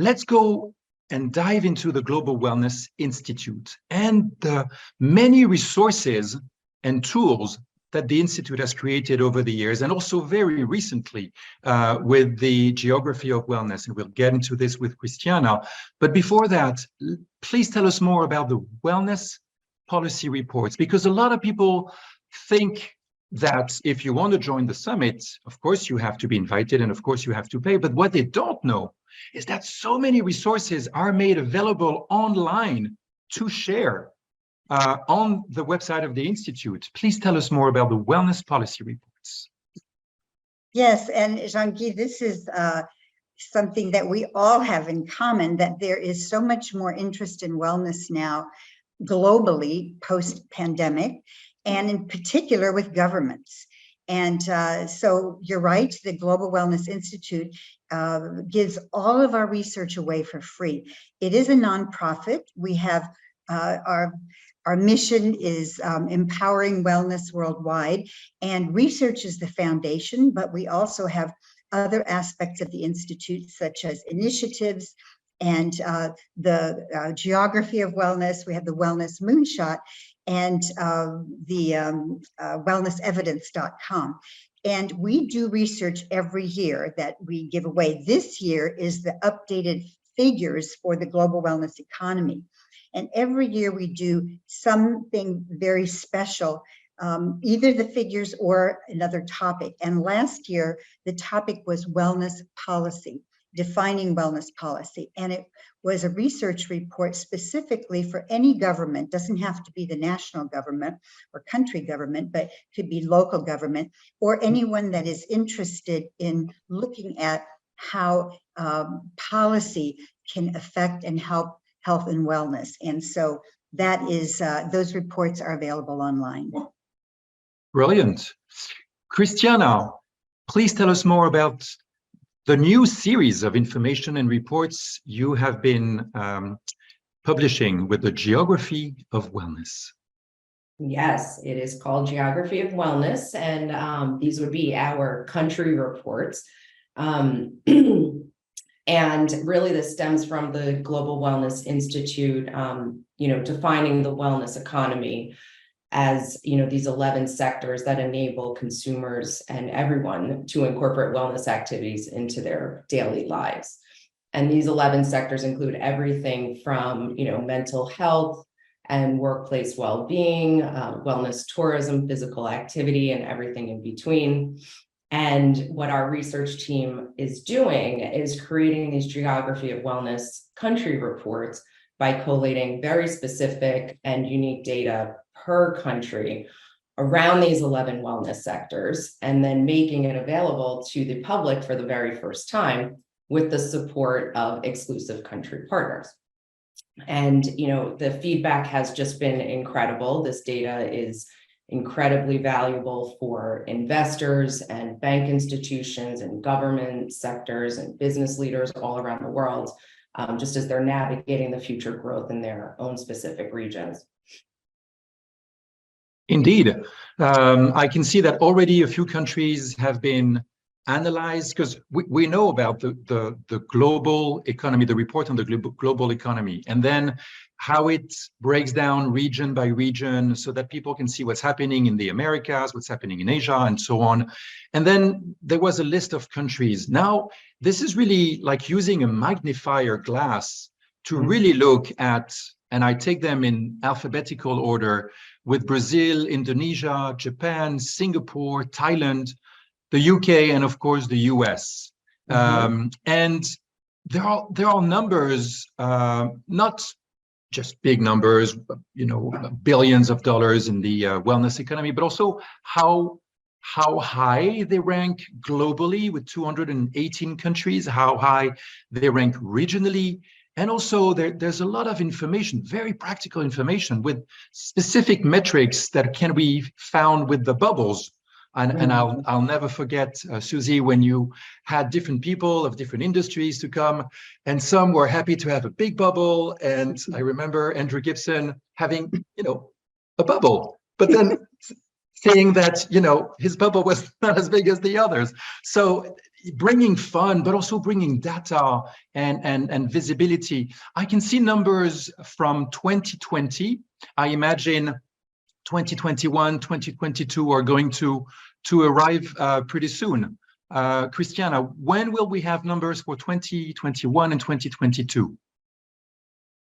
let's go and dive into the Global Wellness Institute and the many resources and tools that the Institute has created over the years, and also very recently with the Geography of Wellness. And we'll get into this with Christiana. But before that, please tell us more about the wellness policy reports, because a lot of people think that if you want to join the summit, of course you have to be invited and of course you have to pay. But what they don't know is that so many resources are made available online to share on the website of the Institute. Please tell us more about the wellness policy reports. Yes, and Jean-Guy, this is something that we all have in common, that there is so much more interest in wellness now globally post-pandemic, and in particular with governments. And so you're right, the Global Wellness Institute gives all of our research away for free. It is a nonprofit. We have our mission is empowering wellness worldwide, and research is the foundation, but we also have other aspects of the Institute, such as initiatives and the Geography of Wellness. We have the Wellness Moonshot and the wellnessevidence.com. And we do research every year that we give away. This year is the updated figures for the global wellness economy. And every year we do something very special, either the figures or another topic. And last year, the topic was wellness policy, defining wellness policy. And it was a research report specifically for any government. Doesn't have to be the national government or country government, but could be local government, or anyone that is interested in looking at how policy can affect and help health and wellness. And so that is, those reports are available online. Brilliant. Christiana, please tell us more about the new series of information and reports you have been publishing with the Geography of Wellness. Yes, it is called Geography of Wellness, and these would be our country reports. And really this stems from the Global Wellness Institute, defining the wellness economy as, these 11 sectors that enable consumers and everyone to incorporate wellness activities into their daily lives. And these 11 sectors include everything from, mental health and workplace well-being, wellness tourism, physical activity, and everything in between. And what our research team is doing is creating these Geography of Wellness country reports by collating very specific and unique data per country around these 11 wellness sectors, and then making it available to the public for the very first time with the support of exclusive country partners. And, the feedback has just been incredible. This data is incredibly valuable for investors and bank institutions and government sectors and business leaders all around the world, just as they're navigating the future growth in their own specific regions. Indeed. I can see that already a few countries have been analyzed, because we know about the global economy, the report on the global economy, and then how it breaks down region by region so that people can see what's happening in the Americas, what's happening in Asia, and so on. And then there was a list of countries. Now, this is really like using a magnifier glass to really look at, and I take them in alphabetical order, with Brazil, Indonesia, Japan, Singapore, Thailand, the UK, and of course the US. And there are numbers, not just big numbers, billions of dollars in the wellness economy, but also how high they rank globally with 218 countries, how high they rank regionally. And also there's a lot of information, very practical information with specific metrics that can be found with the bubbles. And I'll never forget, Susie, when you had different people of different industries to come, and some were happy to have a big bubble. And I remember Andrew Gibson having, a bubble, but then saying that, his bubble was not as big as the others. So, bringing fun, but also bringing data and visibility. I can see numbers from 2020. I imagine 2021, 2022 are going to arrive pretty soon. Christiana, when will we have numbers for 2021 and 2022?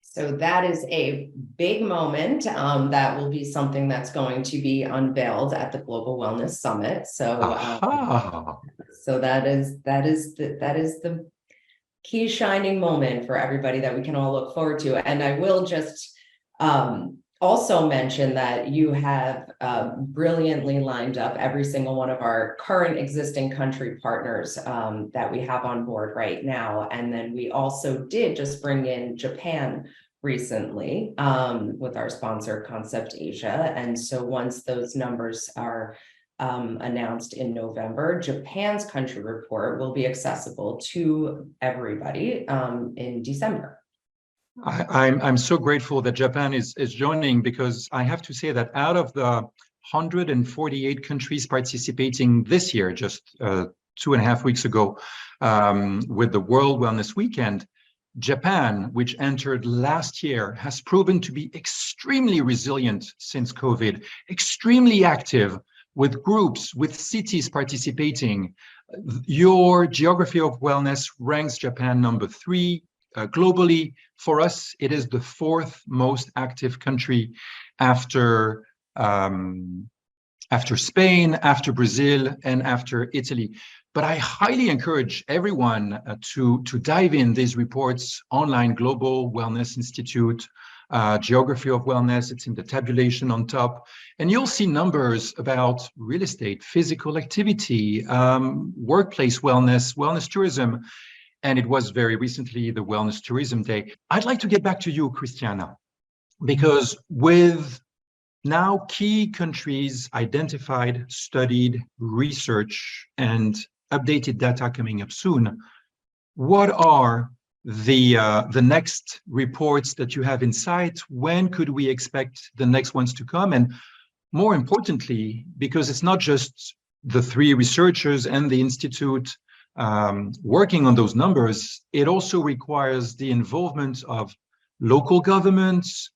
So that is a big moment. That will be something that's going to be unveiled at the Global Wellness Summit. So, so that is the key shining moment for everybody that we can all look forward to. And I will just also mention that you have brilliantly lined up every single one of our current existing country partners that we have on board right now. And then we also did just bring in Japan recently with our sponsor Concept Asia. And so once those numbers are announced in November, Japan's country report will be accessible to everybody in December. I'm so grateful that Japan is joining, because I have to say that out of the 148 countries participating this year, just 2.5 weeks ago, with the World Wellness Weekend, Japan, which entered last year, has proven to be extremely resilient since COVID, extremely active with groups, with cities participating. Your Geography of Wellness ranks Japan number 3 globally. For us, it is the 4th most active country after Spain, after Brazil, and after Italy. But I highly encourage everyone to dive in these reports online. Global Wellness Institute, Geography of Wellness, it's in the tabulation on top. And you'll see numbers about real estate, physical activity, workplace wellness, wellness tourism. And it was very recently the Wellness Tourism Day. I'd like to get back to you, Christiana, because with now key countries identified, studied, research, and updated data coming up soon, what are the next reports that you have in sight? When could we expect the next ones to come? And more importantly, because it's not just the 3 researchers and the institute working on those numbers, it also requires the involvement of local governments,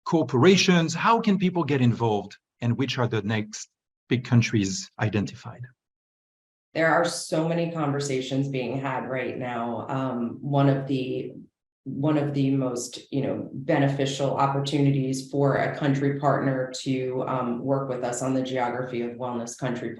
corporations. How can people get involved, and which are the next big countries identified? There are so many conversations being had right now. One of the most beneficial opportunities for a country partner to work with us on the Geography of Wellness country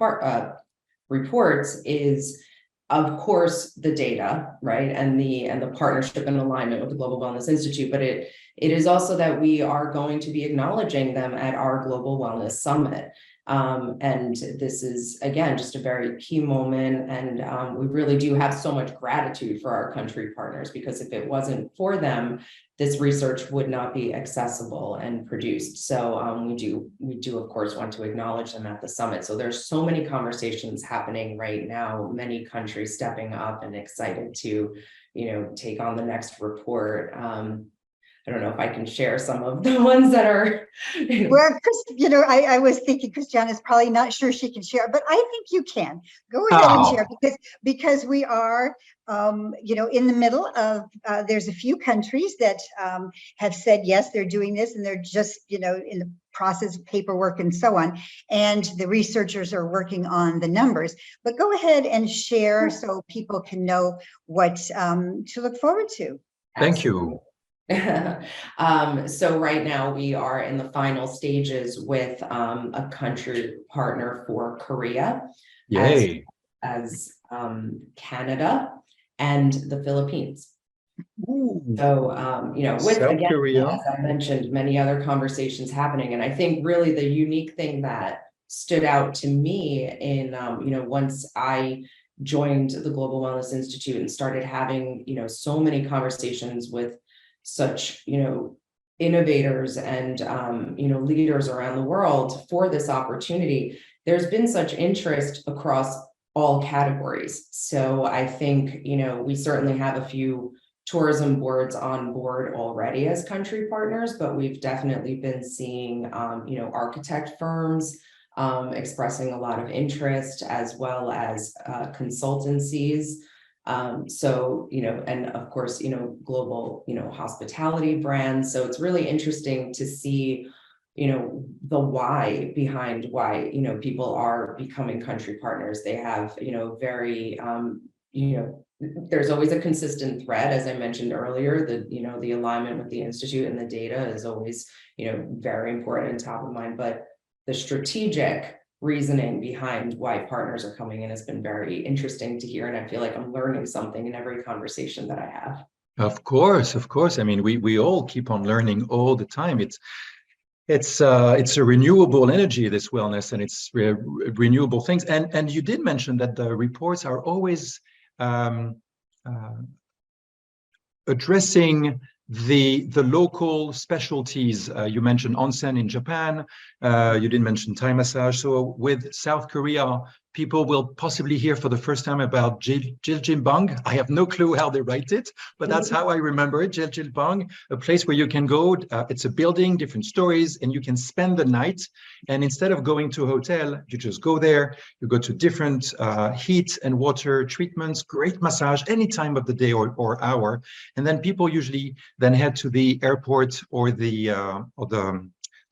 reports is, of course, the data, right, and the partnership and alignment with the Global Wellness Institute. But it is also that we are going to be acknowledging them at our Global Wellness Summit. And this is, again, just a very key moment. And we really do have so much gratitude for our country partners, because if it wasn't for them, this research would not be accessible and produced. So we do, of course, want to acknowledge them at the summit. So there's so many conversations happening right now, many countries stepping up and excited to, take on the next report. I don't know if I can share some of the ones that are. Well, I was thinking Christiana's probably not sure she can share, but I think you can. Go ahead and share, because we are, in the middle of, there's a few countries that have said, yes, they're doing this, and they're just, in the process of paperwork and so on. And the researchers are working on the numbers. But go ahead and share so people can know what to look forward to. Thank you. So right now we are in the final stages with a country partner for Korea, Yay, as Canada and the Philippines. Ooh. So, with, South again, Korea. as I mentioned, many other conversations happening. And I think really the unique thing that stood out to me in, once I joined the Global Wellness Institute and started having, so many conversations with such, innovators and, leaders around the world for this opportunity, there's been such interest across all categories. So I think, we certainly have a few tourism boards on board already as country partners, but we've definitely been seeing, architect firms, expressing a lot of interest, as well as consultancies. So, and of course, global, hospitality brands. So it's really interesting to see, the why behind why, people are becoming country partners. They have, very, there's always a consistent thread, as I mentioned earlier, the alignment with the Institute and the data is always, very important and top of mind, but the strategic reasoning behind why partners are coming in has been very interesting to hear. And I feel like I'm learning something in every conversation that I have. Of course, of course. I mean, we all keep on learning all the time. It's a renewable energy, this wellness, and it's renewable things. And you did mention that the reports are always addressing the local specialties. You mentioned onsen in Japan. You didn't mention Thai massage. So with South Korea, people will possibly hear for the first time about Jiljimbang. I have no clue how they write it, but that's how I remember it. Jiljimbang, a place where you can go. It's a building, different stories, and you can spend the night. And instead of going to a hotel, you just go there. You go to different heat and water treatments, great massage any time of the day or hour. And then people usually then head to the airport or the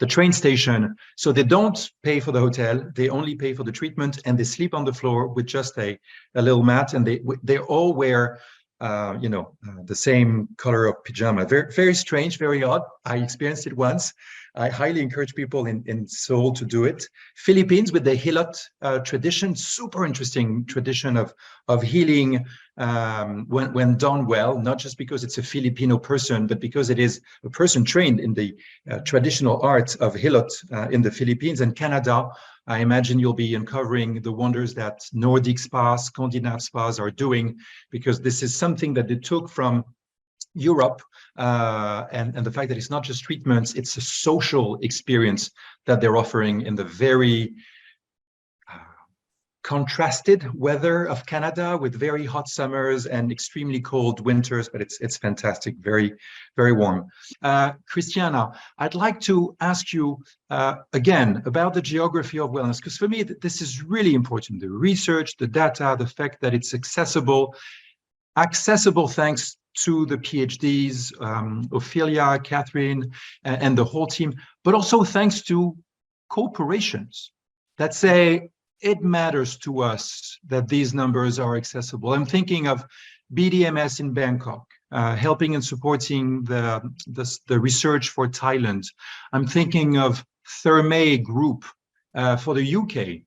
train station. So they don't pay for the hotel, they only pay for the treatment, and they sleep on the floor with just a little mat, and they all wear the same color of pajama. Very, very strange, very odd. I experienced it once. I highly encourage people in Seoul to do it. Philippines with the Hilot tradition, super interesting tradition of healing when done well, not just because it's a Filipino person, but because it is a person trained in the traditional art of Hilot in the Philippines and Canada. I imagine you'll be uncovering the wonders that Nordic spas, Scandinavian spas are doing, because this is something that they took from Europe, and the fact that it's not just treatments, it's a social experience that they're offering in the very contrasted weather of Canada, with very hot summers and extremely cold winters, but it's fantastic, very, very warm. Christiana, I'd like to ask you again about the geography of wellness, because for me, this is really important. The research, the data, the fact that it's accessible thanks to the PhDs, Ophelia, Catherine, and the whole team, but also thanks to corporations that say, it matters to us that these numbers are accessible. I'm thinking of BDMS in Bangkok, helping and supporting the research for Thailand. I'm thinking of Therme Group for the UK,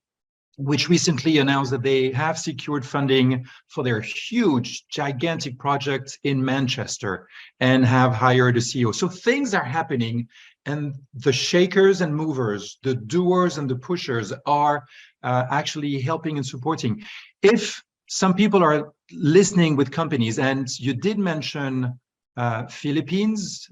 which recently announced that they have secured funding for their huge, gigantic project in Manchester and have hired a CEO. So things are happening, and the shakers and movers, the doers and the pushers are actually helping and supporting. If some people are listening with companies, and you did mention Philippines,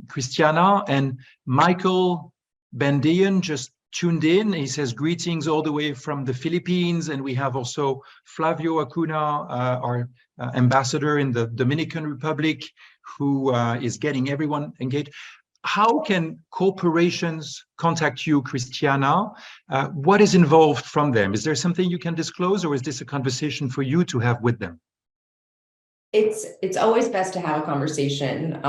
Christiana, and Michael Bendian just tuned in. He says greetings all the way from the Philippines, and we have also Flavio Acuna, our ambassador in the Dominican Republic, who is getting everyone engaged. How can corporations contact you, Christiana? What is involved from them? Is there something you can disclose, or is this a conversation for you to have with them? It's always best to have a conversation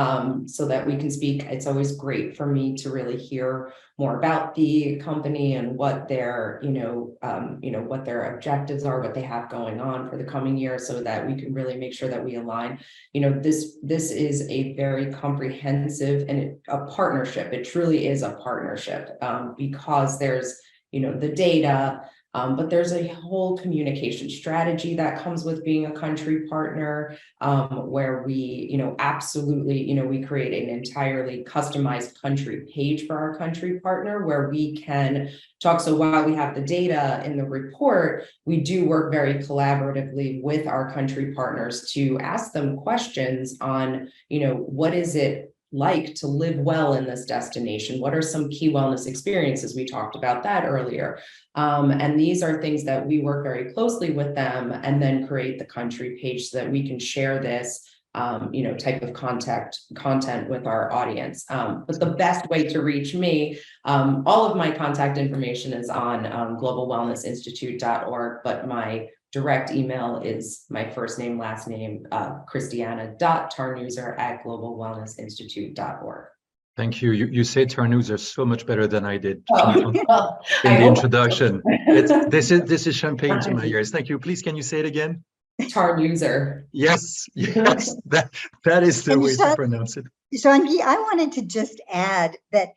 so that we can speak. It's always great for me to really hear more about the company and what their, what their objectives are, what they have going on for the coming year, so that we can really make sure that we align. This is a very comprehensive and a partnership. It truly is a partnership because there's, the data. But there's a whole communication strategy that comes with being a country partner, where we, absolutely, we create an entirely customized country page for our country partner, where we can talk. So while we have the data in the report, we do work very collaboratively with our country partners to ask them questions on, what is it like to live well in this destination? What are some key wellness experiences? We talked about that earlier. And these are things that we work very closely with them, and then create the country page so that we can share this type of content with our audience. But the best way to reach me, all of my contact information is on globalwellnessinstitute.org, but my direct email is my first name, last name, Christiana.Tarnooser@globalwellnessinstitute.org. Thank you. You say Tarnooser so much better than I did Oh, well, in I the hope- introduction. This is champagne to my ears. Thank you. Please, can you say it again? Tarnooser. Yes, yes, that is the And way to pronounce it. Jean-Guy, I wanted to just add that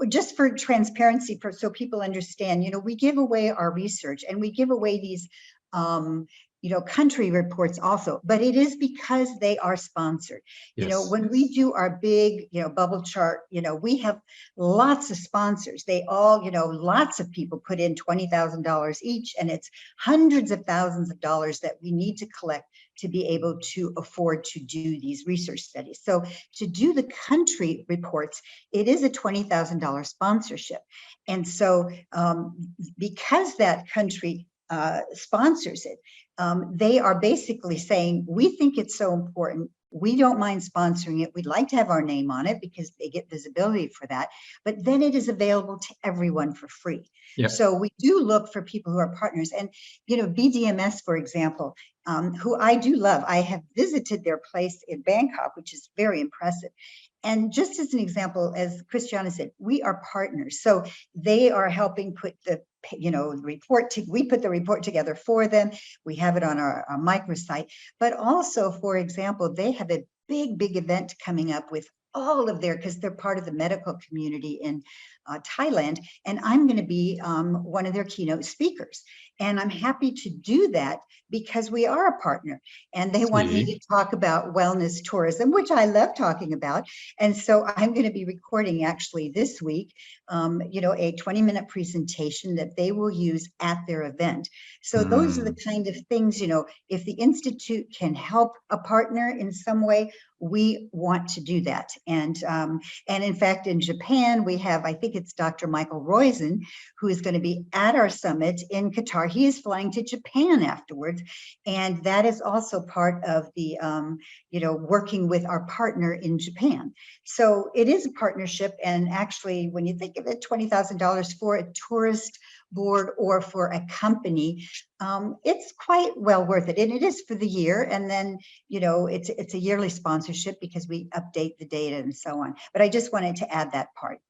just for transparency, so people understand, we give away our research and we give away these, country reports also, but it is because they are sponsored. Yes. When we do our big, bubble chart, we have lots of sponsors. They all, lots of people put in $20,000 each, and it's hundreds of thousands of dollars that we need to collect to be able to afford to do these research studies. So to do the country reports, it is a $20,000 sponsorship. And so because that country sponsors it, they are basically saying, we think it's so important. We don't mind sponsoring it. We'd like to have our name on it because they get visibility for that. But then it is available to everyone for free. Yeah. So we do look for people who are partners. And, BDMS, for example, who I do love. I have visited their place in Bangkok, which is very impressive. And just as an example, as Christiana said, we are partners. So they are helping put the report we put the report together for them. We have it on our microsite, but also, for example, they have a big event coming up with all of because they're part of the medical community in Thailand, and I'm going to be one of their keynote speakers. And I'm happy to do that because we are a partner, and they want me to talk about wellness tourism, which I love talking about. And so I'm going to be recording actually this week, a 20-minute presentation that they will use at their event. So those are the kind of things, if the Institute can help a partner in some way, we want to do that. And in fact, in Japan, we have, I think it's Dr. Michael Roizen, who is going to be at our summit in Qatar. He is flying to Japan afterwards. And that is also part of the, working with our partner in Japan. So it is a partnership. And actually, when you think of it, $20,000 for a tourist board or for a company, it's quite well worth it. And it is for the year. And then, it's a yearly sponsorship because we update the data and so on. But I just wanted to add that part.